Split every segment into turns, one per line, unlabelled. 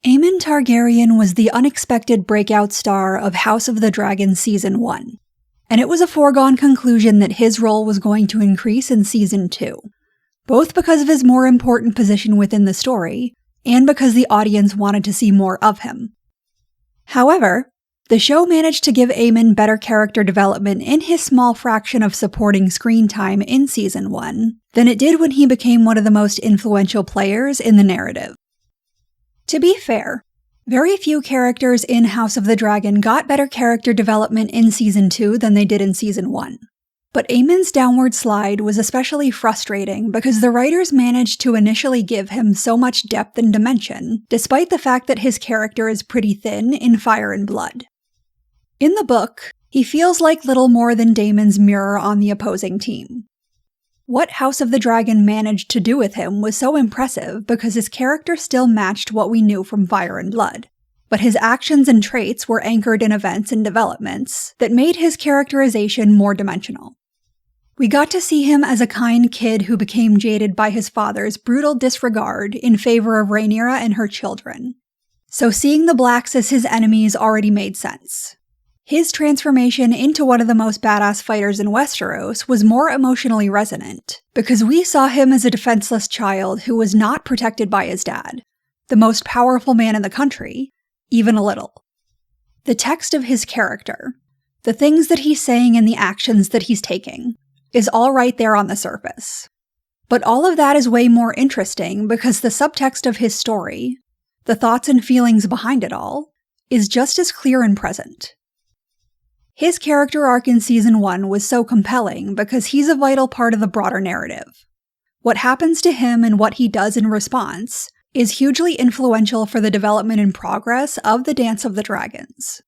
Aemond Targaryen was the unexpected breakout star of House of the Dragon Season 1, and it was a foregone conclusion that his role was going to increase in Season 2, both because of his more important position within the story, and because the audience wanted to see more of him. However, the show managed to give Aemond better character development in his small fraction of supporting screen time in Season 1 than it did when he became one of the most influential players in the narrative. To be fair, very few characters in House of the Dragon got better character development in Season 2 than they did in Season 1. But Aemond's downward slide was especially frustrating because the writers managed to initially give him so much depth and dimension, despite the fact that his character is pretty thin in Fire and Blood. In the book, he feels like little more than Daemon's mirror on the opposing team. What House of the Dragon managed to do with him was so impressive because his character still matched what we knew from Fire and Blood, but his actions and traits were anchored in events and developments that made his characterization more dimensional. We got to see him as a kind kid who became jaded by his father's brutal disregard in favor of Rhaenyra and her children, so seeing the Blacks as his enemies already made sense. His transformation into one of the most badass fighters in Westeros was more emotionally resonant, because we saw him as a defenseless child who was not protected by his dad, the most powerful man in the country, even a little. The text of his character, the things that he's saying and the actions that he's taking, is all right there on the surface. But all of that is way more interesting because the subtext of his story, the thoughts and feelings behind it all, is just as clear and present. His character arc in Season 1 was so compelling because he's a vital part of the broader narrative. What happens to him and what he does in response is hugely influential for the development and progress of the Dance of the Dragons.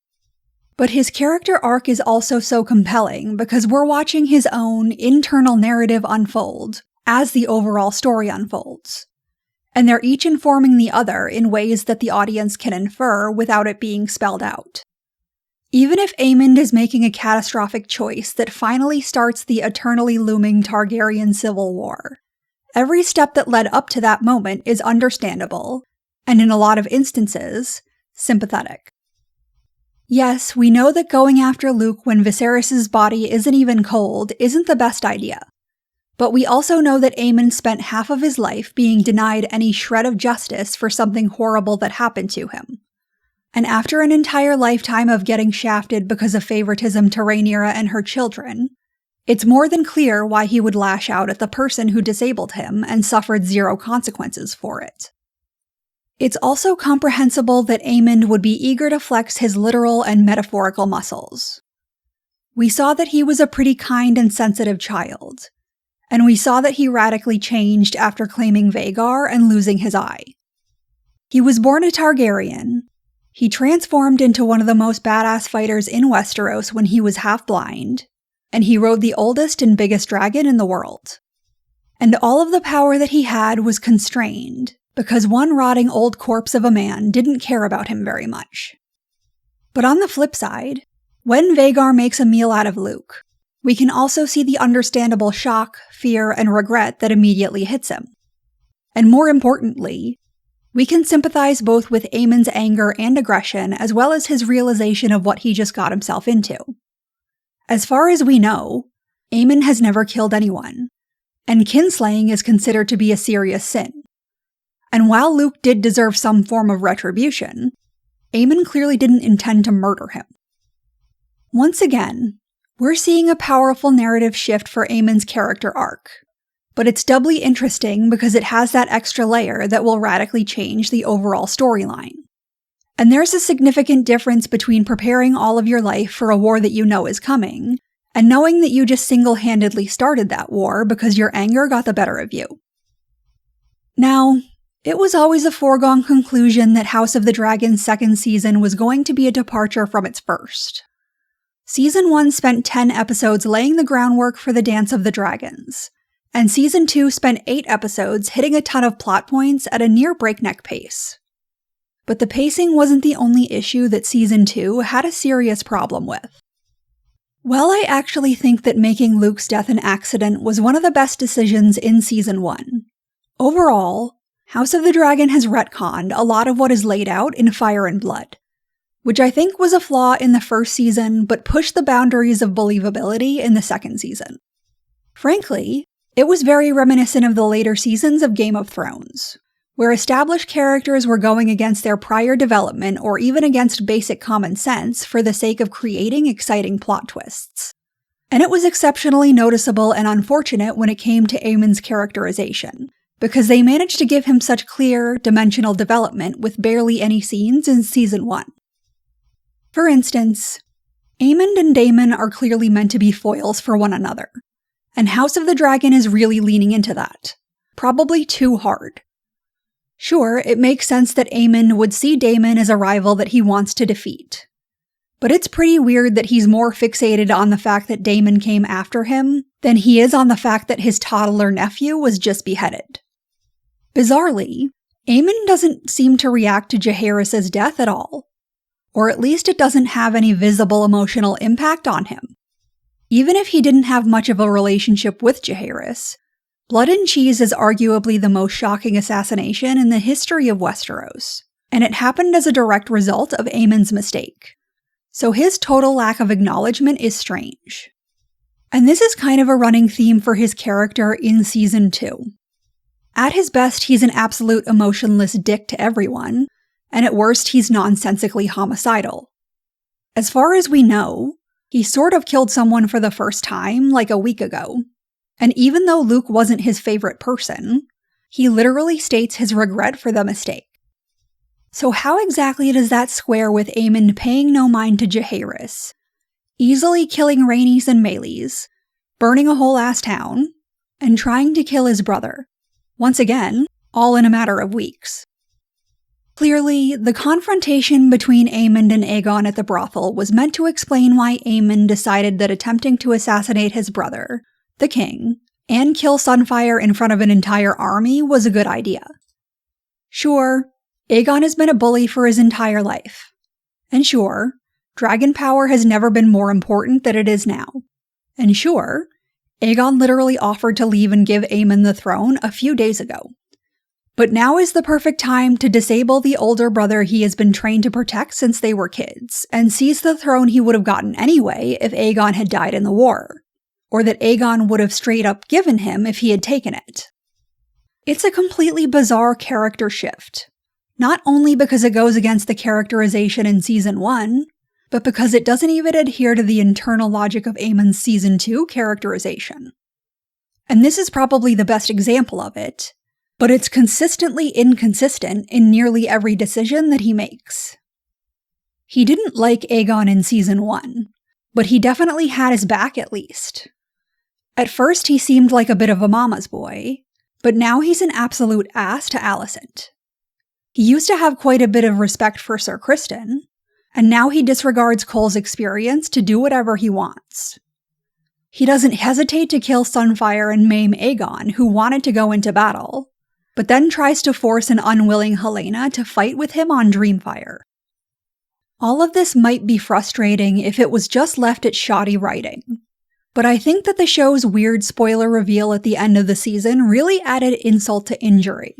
But his character arc is also so compelling because we're watching his own internal narrative unfold as the overall story unfolds. And they're each informing the other in ways that the audience can infer without it being spelled out. Even if Aemond is making a catastrophic choice that finally starts the eternally looming Targaryen civil war, every step that led up to that moment is understandable, and in a lot of instances, sympathetic. Yes, we know that going after Luke when Viserys' body isn't even cold isn't the best idea, but we also know that Aemond spent half of his life being denied any shred of justice for something horrible that happened to him. And after an entire lifetime of getting shafted because of favoritism to Rhaenyra and her children, it's more than clear why he would lash out at the person who disabled him and suffered zero consequences for it. It's also comprehensible that Aemond would be eager to flex his literal and metaphorical muscles. We saw that he was a pretty kind and sensitive child, and we saw that he radically changed after claiming Vhagar and losing his eye. He was born a Targaryen. He transformed into one of the most badass fighters in Westeros when he was half-blind, and he rode the oldest and biggest dragon in the world. And all of the power that he had was constrained, because one rotting old corpse of a man didn't care about him very much. But on the flip side, when Vhagar makes a meal out of Luke, we can also see the understandable shock, fear, and regret that immediately hits him. And more importantly, we can sympathize both with Aemond's anger and aggression as well as his realization of what he just got himself into. As far as we know, Aemond has never killed anyone, and kinslaying is considered to be a serious sin. And while Luke did deserve some form of retribution, Aemond clearly didn't intend to murder him. Once again, we're seeing a powerful narrative shift for Aemond's character arc. But it's doubly interesting because it has that extra layer that will radically change the overall storyline. And there's a significant difference between preparing all of your life for a war that you know is coming, and knowing that you just single-handedly started that war because your anger got the better of you. Now, it was always a foregone conclusion that House of the Dragon's second season was going to be a departure from its first. Season 1 spent 10 episodes laying the groundwork for the Dance of the Dragons, and Season 2 spent 8 episodes hitting a ton of plot points at a near breakneck pace. But the pacing wasn't the only issue that Season 2 had a serious problem with. While I actually think that making Luke's death an accident was one of the best decisions in Season 1, overall, House of the Dragon has retconned a lot of what is laid out in Fire and Blood, which I think was a flaw in the first season but pushed the boundaries of believability in the second season. Frankly, it was very reminiscent of the later seasons of Game of Thrones, where established characters were going against their prior development or even against basic common sense for the sake of creating exciting plot twists. And it was exceptionally noticeable and unfortunate when it came to Aemond's characterization, because they managed to give him such clear, dimensional development with barely any scenes in Season 1. For instance, Aemond and Daemon are clearly meant to be foils for one another, and House of the Dragon is really leaning into that, probably too hard. Sure, it makes sense that Aemond would see Daemon as a rival that he wants to defeat, but it's pretty weird that he's more fixated on the fact that Daemon came after him than he is on the fact that his toddler nephew was just beheaded. Bizarrely, Aemond doesn't seem to react to Jaehaerys' death at all, or at least it doesn't have any visible emotional impact on him. Even if he didn't have much of a relationship with Jaehaerys, Blood and Cheese is arguably the most shocking assassination in the history of Westeros, and it happened as a direct result of Aemond's mistake. So his total lack of acknowledgement is strange. And this is kind of a running theme for his character in Season 2. At his best, he's an absolute emotionless dick to everyone, and at worst, he's nonsensically homicidal. As far as we know, he sort of killed someone for the first time like a week ago, and even though Luke wasn't his favorite person, he literally states his regret for the mistake. So how exactly does that square with Aemond paying no mind to Jaehaerys, easily killing Rhaenys and Meleys, burning a whole ass town, and trying to kill his brother? Once again, all in a matter of weeks. Clearly, the confrontation between Aemond and Aegon at the brothel was meant to explain why Aemond decided that attempting to assassinate his brother, the king, and kill Sunfire in front of an entire army was a good idea. Sure, Aegon has been a bully for his entire life. And sure, dragon power has never been more important than it is now. And sure, Aegon literally offered to leave and give Aemond the throne a few days ago. But now is the perfect time to disable the older brother he has been trained to protect since they were kids, and seize the throne he would have gotten anyway if Aegon had died in the war, or that Aegon would have straight up given him if he had taken it. It's a completely bizarre character shift, not only because it goes against the characterization in Season 1, but because it doesn't even adhere to the internal logic of Aemond's Season 2 characterization. And this is probably the best example of it, but it's consistently inconsistent in nearly every decision that he makes. He didn't like Aegon in Season 1, but he definitely had his back at least. At first he seemed like a bit of a mama's boy, but now he's an absolute ass to Alicent. He used to have quite a bit of respect for Sir Criston, and now he disregards Cole's experience to do whatever he wants. He doesn't hesitate to kill Sunfire and maim Aegon, who wanted to go into battle, but then tries to force an unwilling Helaena to fight with him on Dreamfire. All of this might be frustrating if it was just left at shoddy writing, but I think that the show's weird spoiler reveal at the end of the season really added insult to injury.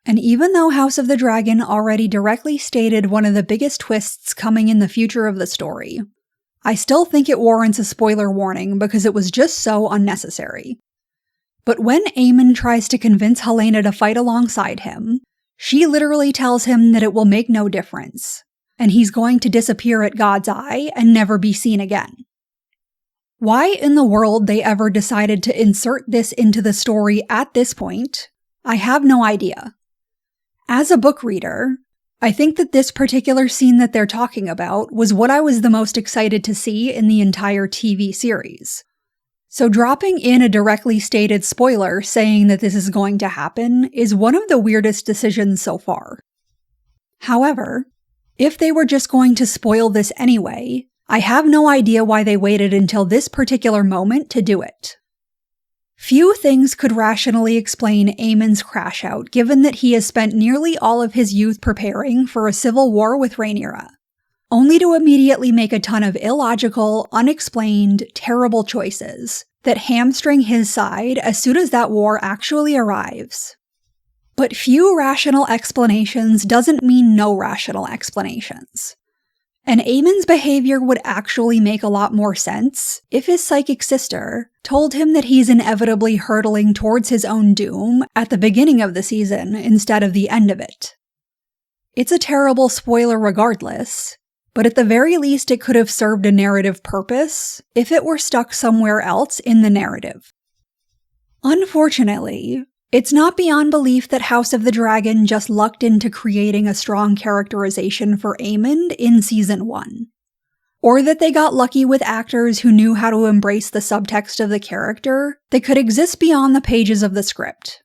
And even though House of the Dragon already directly stated one of the biggest twists coming in the future of the story, I still think it warrants a spoiler warning because it was just so unnecessary. But when Aemond tries to convince Helaena to fight alongside him, she literally tells him that it will make no difference, and he's going to disappear at God's eye and never be seen again. Why in the world they ever decided to insert this into the story at this point, I have no idea. As a book reader, I think that this particular scene that they're talking about was what I was the most excited to see in the entire TV series. So dropping in a directly stated spoiler saying that this is going to happen is one of the weirdest decisions so far. However, if they were just going to spoil this anyway, I have no idea why they waited until this particular moment to do it. Few things could rationally explain Aemond's crash out given that he has spent nearly all of his youth preparing for a civil war with Rhaenyra, only to immediately make a ton of illogical, unexplained, terrible choices that hamstring his side as soon as that war actually arrives. But few rational explanations doesn't mean no rational explanations. And Aemond's behavior would actually make a lot more sense if his psychic sister told him that he's inevitably hurtling towards his own doom at the beginning of the season instead of the end of it. It's a terrible spoiler regardless, but at the very least it could have served a narrative purpose if it were stuck somewhere else in the narrative. Unfortunately, it's not beyond belief that House of the Dragon just lucked into creating a strong characterization for Aemond in Season 1. Or that they got lucky with actors who knew how to embrace the subtext of the character that could exist beyond the pages of the script.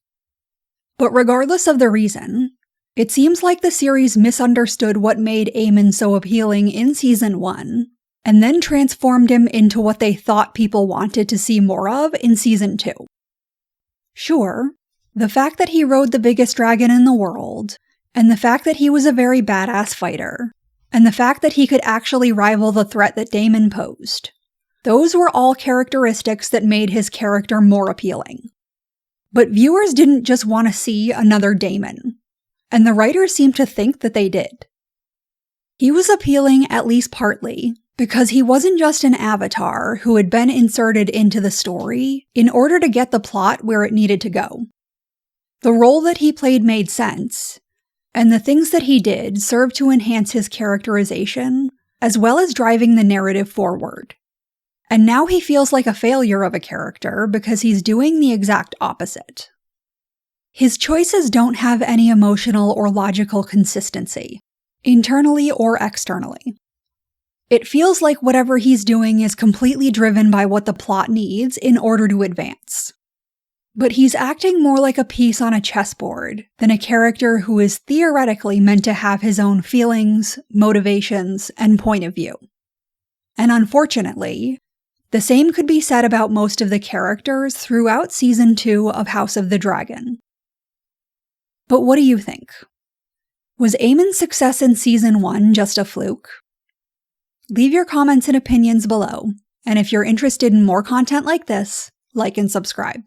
But regardless of the reason, it seems like the series misunderstood what made Aemond so appealing in Season 1, and then transformed him into what they thought people wanted to see more of in Season 2. Sure, the fact that he rode the biggest dragon in the world, and the fact that he was a very badass fighter, and the fact that he could actually rival the threat that Daemon posed, those were all characteristics that made his character more appealing. But viewers didn't just want to see another Daemon, and the writers seemed to think that they did. He was appealing at least partly because he wasn't just an avatar who had been inserted into the story in order to get the plot where it needed to go. The role that he played made sense, and the things that he did served to enhance his characterization, as well as driving the narrative forward. And now he feels like a failure of a character because he's doing the exact opposite. His choices don't have any emotional or logical consistency, internally or externally. It feels like whatever he's doing is completely driven by what the plot needs in order to advance. But he's acting more like a piece on a chessboard than a character who is theoretically meant to have his own feelings, motivations, and point of view. And unfortunately, the same could be said about most of the characters throughout Season 2 of House of the Dragon. But what do you think? Was Aemond's success in Season 1 just a fluke? Leave your comments and opinions below, and if you're interested in more content like this, like and subscribe.